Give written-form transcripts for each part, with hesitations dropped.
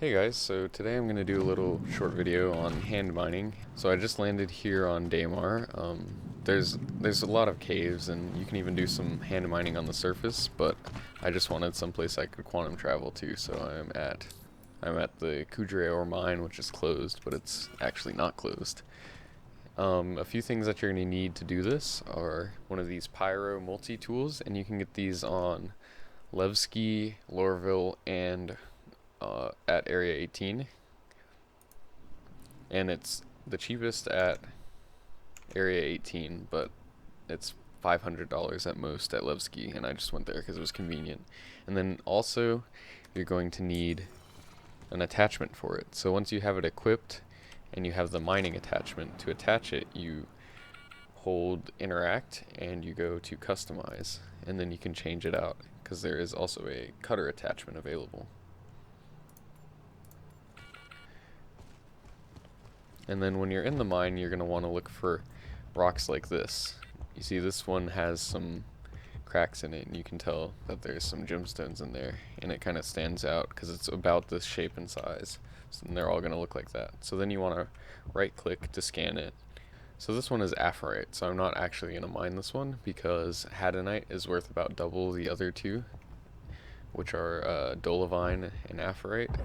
Hey guys, so today I'm going to do a little short video on hand mining. So I just landed here on Daymar. There's a lot of caves and you can even do some hand mining on the surface, but I just wanted someplace I could quantum travel to, so I'm at the Kudre ore mine, which is closed, but it's actually not closed. A few things that you're going to need to do this are one of these pyro multi-tools, and you can get these on Levski, Loreville, and at Area 18, and it's the cheapest at Area 18, but it's $500 at most at Levski, and I just went there because it was convenient. And then also, you're going to need an attachment for it. So once you have it equipped, and you have the mining attachment, to attach it, you hold interact, and you go to customize, and then you can change it out, because there is also a cutter attachment available. And then when you're in the mine, you're going to want to look for rocks like this. You see this one has some cracks in it, and you can tell that there's some gemstones in there, and it kind of stands out because it's about this shape and size. So they're all going to look like that. So then you want to right click to scan it. So this one is aphrite, so I'm not actually going to mine this one because hadanite is worth about double the other two, which are dolomite and aphrite.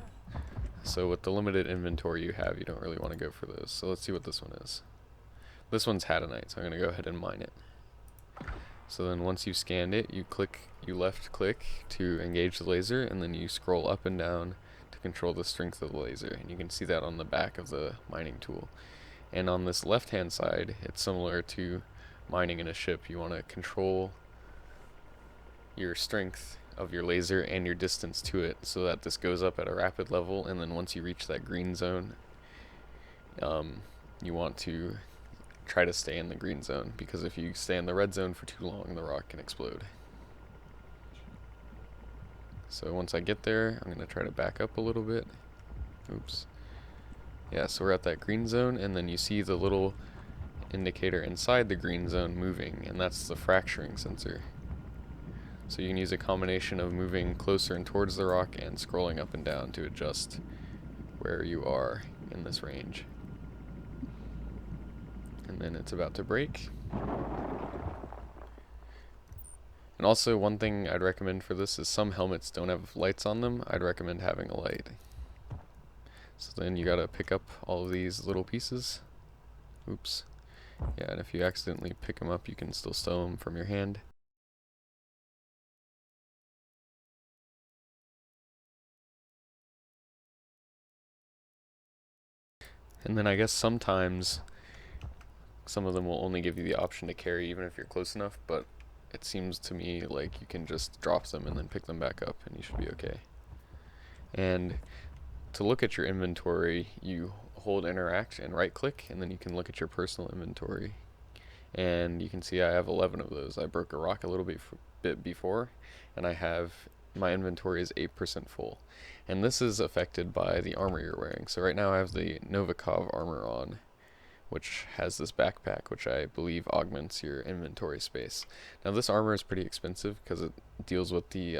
So with the limited inventory you have, you don't really want to go for those. So let's see what this one is. This one's hadanite, so I'm going to go ahead and mine it. So then once you've scanned it, you left click to engage the laser, and then you scroll up and down to control the strength of the laser. And you can see that on the back of the mining tool. And on this left hand side, it's similar to mining in a ship. You want to control your strength of your laser and your distance to it so that this goes up at a rapid level, and then once you reach that green zone, you want to try to stay in the green zone, because if you stay in the red zone for too long, the rock can explode. So once I get there, I'm going to try to back up a little bit. Oops. Yeah, so we're at that green zone, and then you see the little indicator inside the green zone moving, and that's the fracturing sensor. So you can use a combination of moving closer and towards the rock and scrolling up and down to adjust where you are in this range. And then it's about to break. And also, one thing I'd recommend for this is some helmets don't have lights on them. I'd recommend having a light. So then you gotta pick up all of these little pieces. Oops. Yeah, and if you accidentally pick them up, you can still stow them from your hand. And then I guess sometimes some of them will only give you the option to carry even if you're close enough, but it seems to me like you can just drop them and then pick them back up and you should be okay. And to look at your inventory, you hold interact and right click, and then you can look at your personal inventory. And you can see I have 11 of those. I broke a rock a little bit before, and my inventory is 8% full. And this is affected by the armor you're wearing. So right now I have the Novikov armor on, which has this backpack, which I believe augments your inventory space. Now this armor is pretty expensive because it deals with the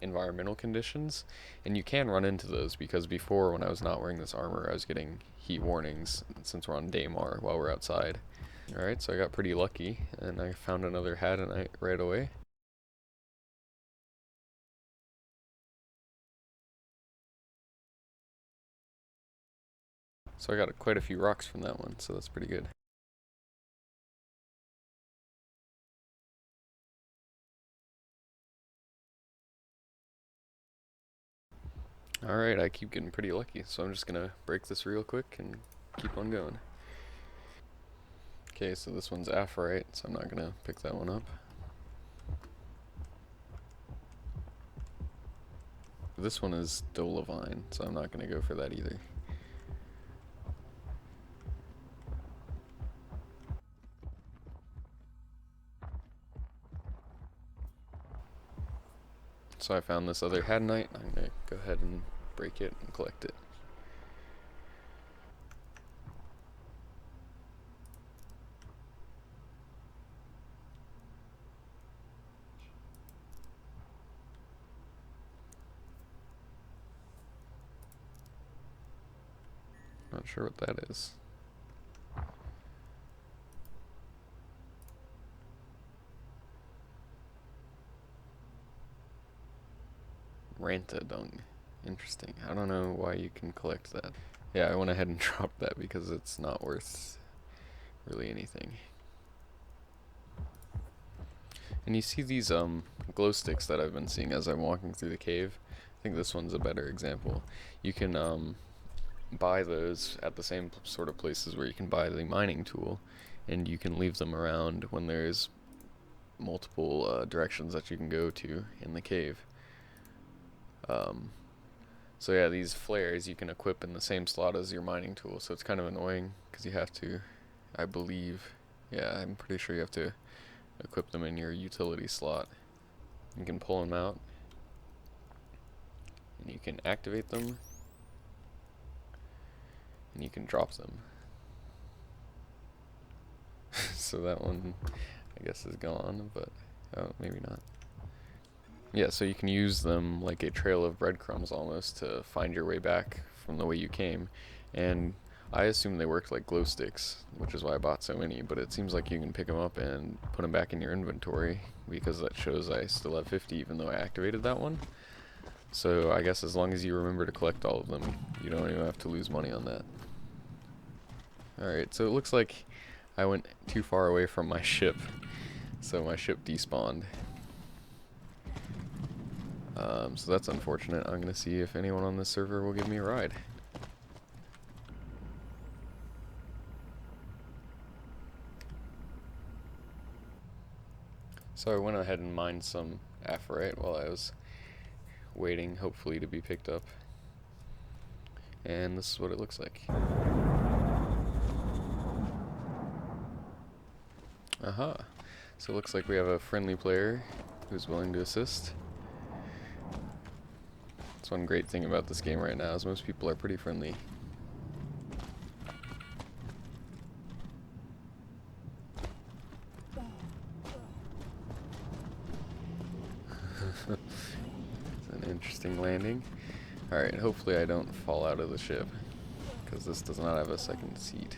environmental conditions, and you can run into those because before, when I was not wearing this armor, I was getting heat warnings since we're on Daymar while we're outside. Alright, so I got pretty lucky, and I found another hadanite right away. So I got quite a few rocks from that one, so that's pretty good. Alright, I keep getting pretty lucky, so I'm just gonna break this real quick and keep on going. Okay, so this one's aphrite, so I'm not gonna pick that one up. This one is dolomite, so I'm not gonna go for that either. So I found this other hadanite. I'm gonna go ahead and break it and collect it. Not sure what that is. Rantadung. Interesting. I don't know why you can collect that. Yeah, I went ahead and dropped that because it's not worth really anything. And you see these glow sticks that I've been seeing as I'm walking through the cave. I think this one's a better example. You can buy those at the same sort of places where you can buy the mining tool, and you can leave them around when there's multiple directions that you can go to in the cave. So yeah, these flares you can equip in the same slot as your mining tool, so it's kind of annoying because you have to, I believe, yeah, I'm pretty sure you have to equip them in your utility slot. You can pull them out, and you can activate them, and you can drop them. So that one, I guess, is gone, but oh, maybe not. Yeah, so you can use them like a trail of breadcrumbs almost to find your way back from the way you came. And I assume they worked like glow sticks, which is why I bought so many, but it seems like you can pick them up and put them back in your inventory because that shows I still have 50 even though I activated that one. So I guess as long as you remember to collect all of them, you don't even have to lose money on that. Alright, so it looks like I went too far away from my ship, so my ship despawned. So that's unfortunate. I'm gonna see if anyone on this server will give me a ride. So I went ahead and mined some aphrite while I was waiting, hopefully, to be picked up. And this is what it looks like. Aha! So it looks like we have a friendly player who's willing to assist. That's one great thing about this game right now, is most people are pretty friendly. It's an interesting landing. Alright, hopefully I don't fall out of the ship, because this does not have a second seat.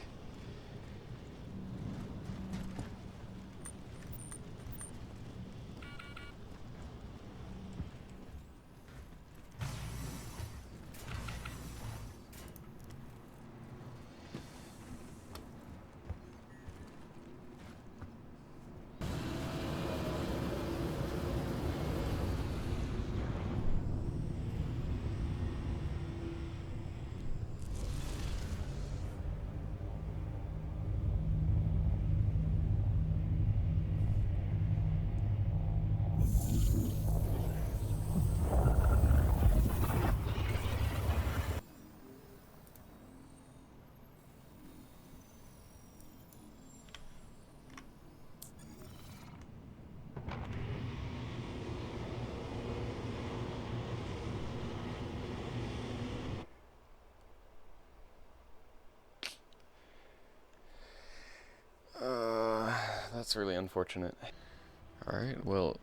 That's really unfortunate. Alright, well,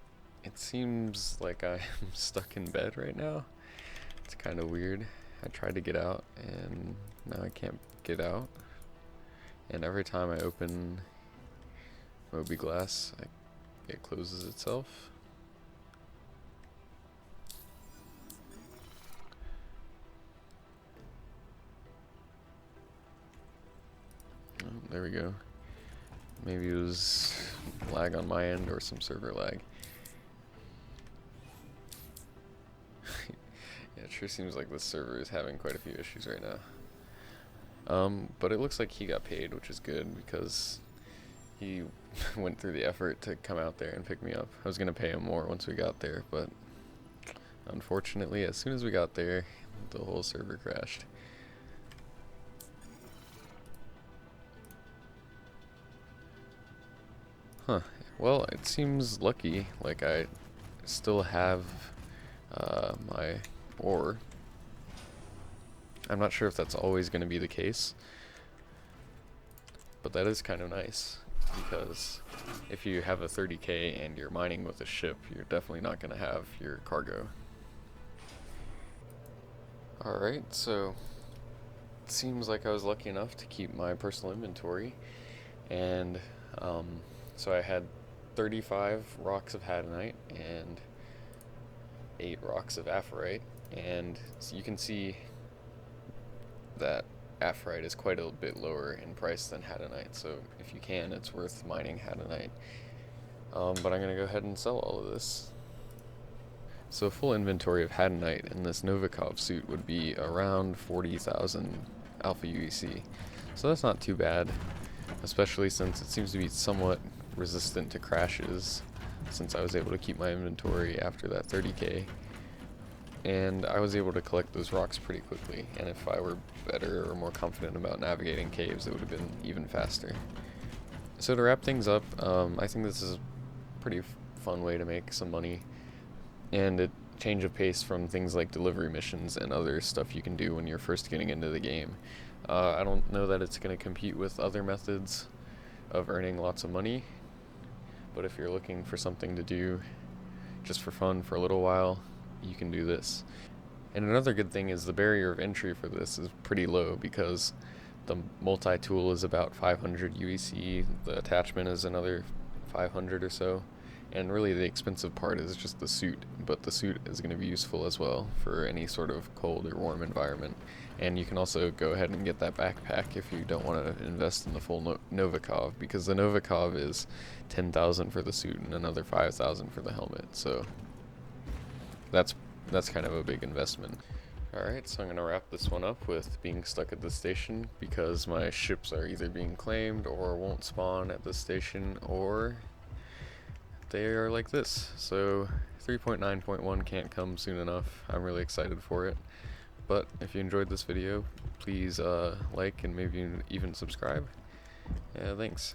it seems like I'm stuck in bed right now. It's kind of weird. I tried to get out, and now I can't get out. And every time I open Moby Glass, it closes itself. Oh, there we go. Maybe it was lag on my end or some server lag. Yeah, it sure seems like this server is having quite a few issues right now. But it looks like he got paid, which is good because he went through the effort to come out there and pick me up. I was gonna pay him more once we got there, but unfortunately, as soon as we got there, the whole server crashed. Huh. Well, it seems lucky, like I still have my ore. I'm not sure if that's always going to be the case, but that is kind of nice, because if you have a 30k and you're mining with a ship, you're definitely not going to have your cargo. Alright, so seems like I was lucky enough to keep my personal inventory, and so I had 35 rocks of hadanite and 8 rocks of aphorite, and so you can see that aphorite is quite a bit lower in price than hadanite, so if you can, it's worth mining hadanite. But I'm going to go ahead and sell all of this. So a full inventory of hadanite in this Novikov suit would be around 40,000 alpha UEC. So that's not too bad, especially since it seems to be somewhat resistant to crashes, since I was able to keep my inventory after that 30k. And I was able to collect those rocks pretty quickly, and if I were better or more confident about navigating caves, it would have been even faster. So to wrap things up, I think this is a pretty fun way to make some money, and a change of pace from things like delivery missions and other stuff you can do when you're first getting into the game. I don't know that it's going to compete with other methods of earning lots of money, but if you're looking for something to do just for fun for a little while, you can do this. And another good thing is the barrier of entry for this is pretty low, because the multi-tool is about 500 UEC, the attachment is another 500 or so, and really the expensive part is just the suit, but the suit is going to be useful as well for any sort of cold or warm environment. And you can also go ahead and get that backpack if you don't want to invest in the full Novikov, because the Novikov is 10,000 for the suit and another 5,000 for the helmet, so that's kind of a big investment. Alright, so I'm going to wrap this one up with being stuck at the station because my ships are either being claimed or won't spawn at the station, or they are like this. So 3.9.1 can't come soon enough. I'm really excited for it. But if you enjoyed this video, please like and maybe even subscribe. Yeah, thanks.